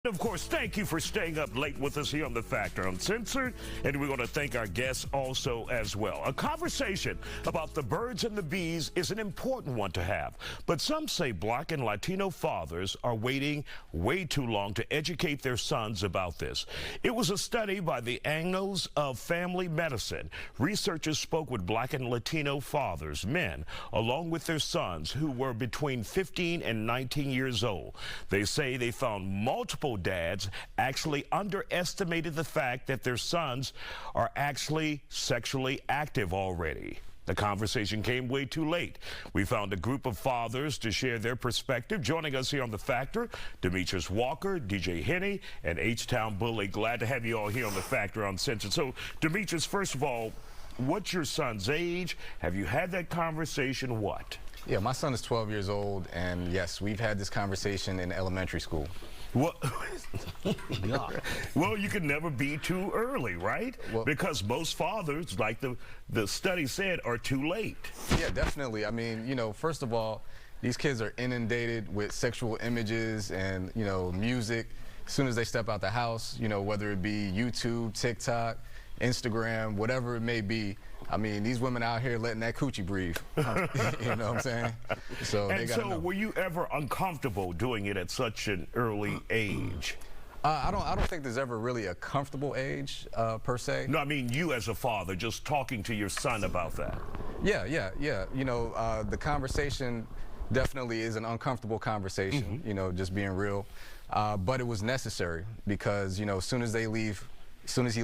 Of course, thank you for staying up late with us here on The Factor Uncensored, and we want to thank our guests also as well. A conversation about the birds and the bees is an important one to have, but some say Black and Latino fathers are waiting way too long to educate their sons about this. It was a study by the Annals of Family Medicine. Researchers spoke with Black and Latino fathers, men, along with their sons who were between 15 and 19 years old. They say they found multiple dads actually underestimated the fact that their sons are actually sexually active already. The conversation came way too late. We found a group of fathers to share their perspective. Joining us here on The Factor, Demetrius Walker, DJ Henny, and H-Town Bully. Glad to have you all here on The Factor Uncensored. So, Demetrius, first of all, what's your son's age? Have you had that conversation? What? Yeah, my son is 12 years old, and yes, we've had this conversation in elementary school. Well, well, you can never be too early, right? Well, because most fathers, like the study said, are too late. Yeah, definitely. I mean, you know, first of all, these kids are inundated with sexual images and, you know, music. As soon as they step out the house, you know, whether it be YouTube, TikTok, Instagram, whatever it may be. I mean, these women out here letting that coochie breathe. You know what I'm saying? So and they gotta know. Were you ever uncomfortable doing it at such an early age? I don't think there's ever really a comfortable age per se. No, I mean you as a father, just talking to your son about that. Yeah. You know, the conversation definitely is an uncomfortable conversation. You know, just being real. But it was necessary because, you know, as soon as he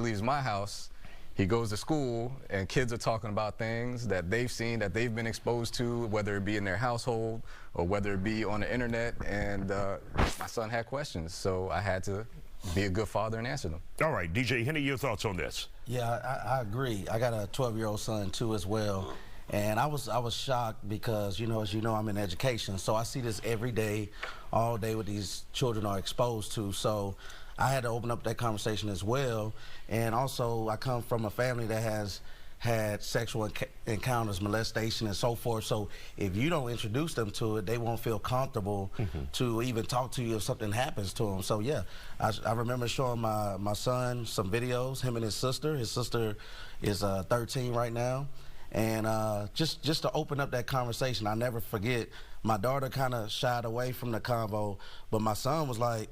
leaves my house, he goes to school and kids are talking about things that they've seen, that they've been exposed to, whether it be in their household or whether it be on the internet. And my son had questions, so I had to be a good father and answer them. All right, DJ Henny, your thoughts on this? Yeah, I agree. I got a 12-year-old son too as well. And I was shocked because, you know, as you know, I'm in education, so I see this every day, all day, what these children are exposed to. So I had to open up that conversation as well. And also, I come from a family that has had sexual encounters, molestation, and so forth. So if you don't introduce them to it, they won't feel comfortable to even talk to you if something happens to them. So yeah, I remember showing my son some videos, him and his sister. His sister is 13 right now. And just to open up that conversation, I never forget, my daughter kind of shied away from the convo, but my son was like,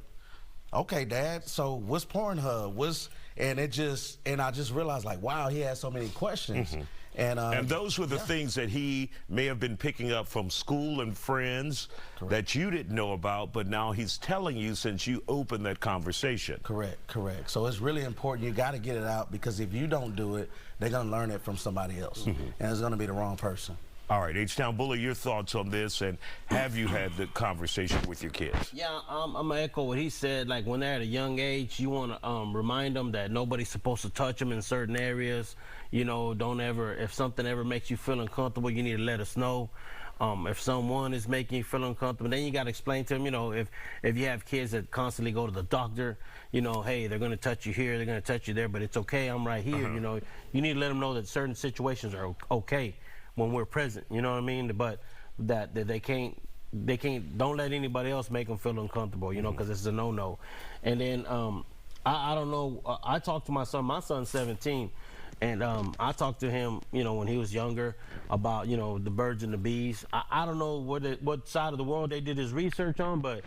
okay, Dad, so what's Pornhub? And I just realized, like, wow, he had so many questions. And those were the things that he may have been picking up from school and friends that you didn't know about, but now he's telling you since you opened that conversation. Correct. So it's really important. You got to get it out, because if you don't do it, they're going to learn it from somebody else, and it's going to be the wrong person. All right, H-Town Bully, your thoughts on this, and have you had the conversation with your kids? Yeah, I'm going to echo what he said. Like, when they're at a young age, you want to remind them that nobody's supposed to touch them in certain areas. You know, don't ever, if something ever makes you feel uncomfortable, you need to let us know. If someone is making you feel uncomfortable, then you got to explain to them, you know, if you have kids that constantly go to the doctor, you know, hey, they're going to touch you here, they're going to touch you there, but it's okay, I'm right here. You know, you need to let them know that certain situations are okay when we're present, you know what I mean? But that they can't, don't let anybody else make them feel uncomfortable, you know, because it's a no-no. And then, I don't know, I talked to my son's 17, and I talked to him, you know, when he was younger about, you know, the birds and the bees. I don't know what side of the world they did his research on, but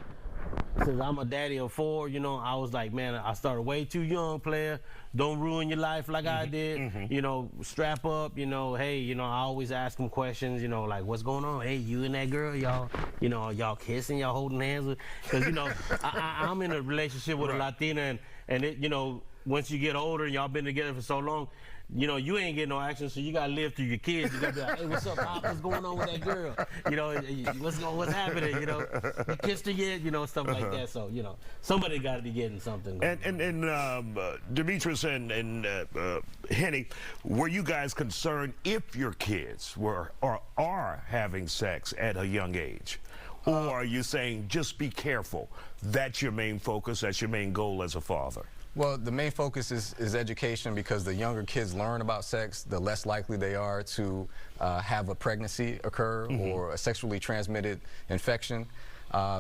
since I'm a daddy of 4, you know, I was like, man, I started way too young, player. Don't ruin your life like I did. You know, strap up, you know, hey, you know, I always ask him questions, you know, like, what's going on? Hey, you and that girl, y'all, you know, y'all kissing, y'all holding hands? Because, you know, I'm in a relationship with a Latina, and it, you know, once you get older and y'all been together for so long, you know, you ain't getting no action, so you gotta live through your kids. You gotta be like, hey, what's up, Pop? What's going on with that girl? You know, what's happening? You know, you kissed her yet? You know, stuff like that. So, you know, somebody got to be getting something. And Demetrius and Henny, were you guys concerned if your kids were or are having sex at a young age? Or are you saying just be careful? That's your main focus. That's your main goal as a father. Well, the main focus is education, because the younger kids learn about sex, the less likely they are to have a pregnancy occur or a sexually transmitted infection.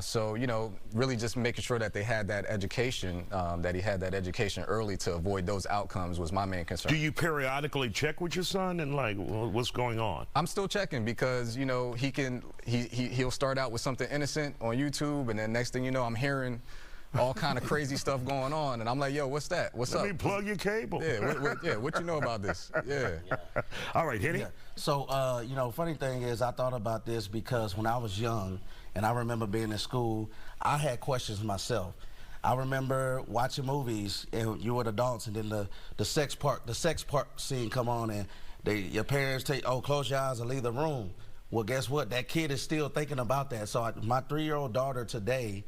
So, you know, really just making sure that they had that education, that he had that education early to avoid those outcomes was my main concern. Do you periodically check with your son and like what's going on? I'm still checking because, you know, he'll start out with something innocent on YouTube, and then next thing you know, I'm hearing all kind of crazy stuff going on, and I'm like, yo, what's that? What's up? Let me plug your cable. Yeah, what you know about this? Yeah. All right, hit it. Yeah. So, you know, funny thing is, I thought about this because when I was young, and I remember being in school, I had questions myself. I remember watching movies, and you were adults, and then the sex part scene come on, and your parents take, oh, close your eyes and leave the room. Well, guess what? That kid is still thinking about that. So my 3-year-old daughter today,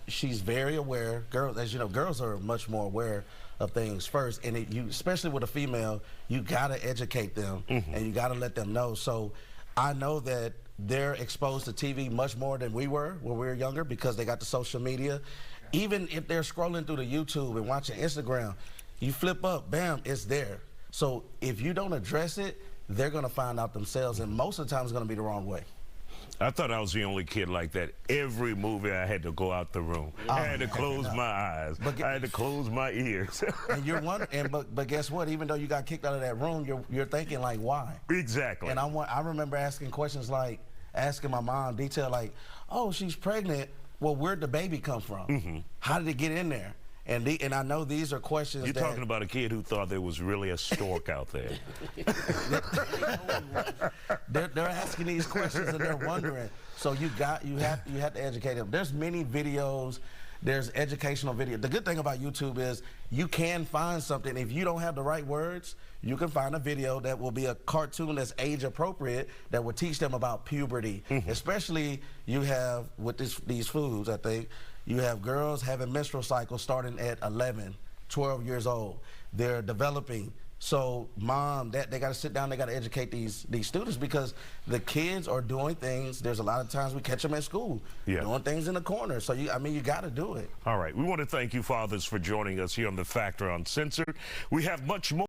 she's very aware. Girls, as you know, girls are much more aware of things first, and especially with a female, you gotta educate them, and you gotta let them know. So I know that they're exposed to TV much more than we were when we were younger because they got the social media. Even if they're scrolling through the YouTube and watching Instagram, you flip up, bam, it's there. So if you don't address it, they're gonna find out themselves, and most of the time it's gonna be the wrong way. I thought I was the only kid like that. Every movie I had to go out the room. I had to close my eyes. I had to close my ears. And you're wondering, but guess what? Even though you got kicked out of that room, you're thinking like, why? Exactly. And I remember asking questions like, asking my mom detail like, oh, she's pregnant. Well, where'd the baby come from? How did it get in there? And I know these are questions. You're talking about a kid who thought there was really a stork out there. They're asking these questions and they're wondering. So you have to educate them. There's many videos. There's educational video. The good thing about YouTube is you can find something. If you don't have the right words, you can find a video that will be a cartoon that's age appropriate that will teach them about puberty. Especially you have with these foods, I think, you have girls having menstrual cycles starting at 11, 12 years old. They're developing. So mom, they got to sit down, they got to educate these students because the kids are doing things. There's a lot of times we catch them at school doing things in the corner. So you got to do it. All right, we want to thank you fathers for joining us here on The Factor Uncensored. We have much more.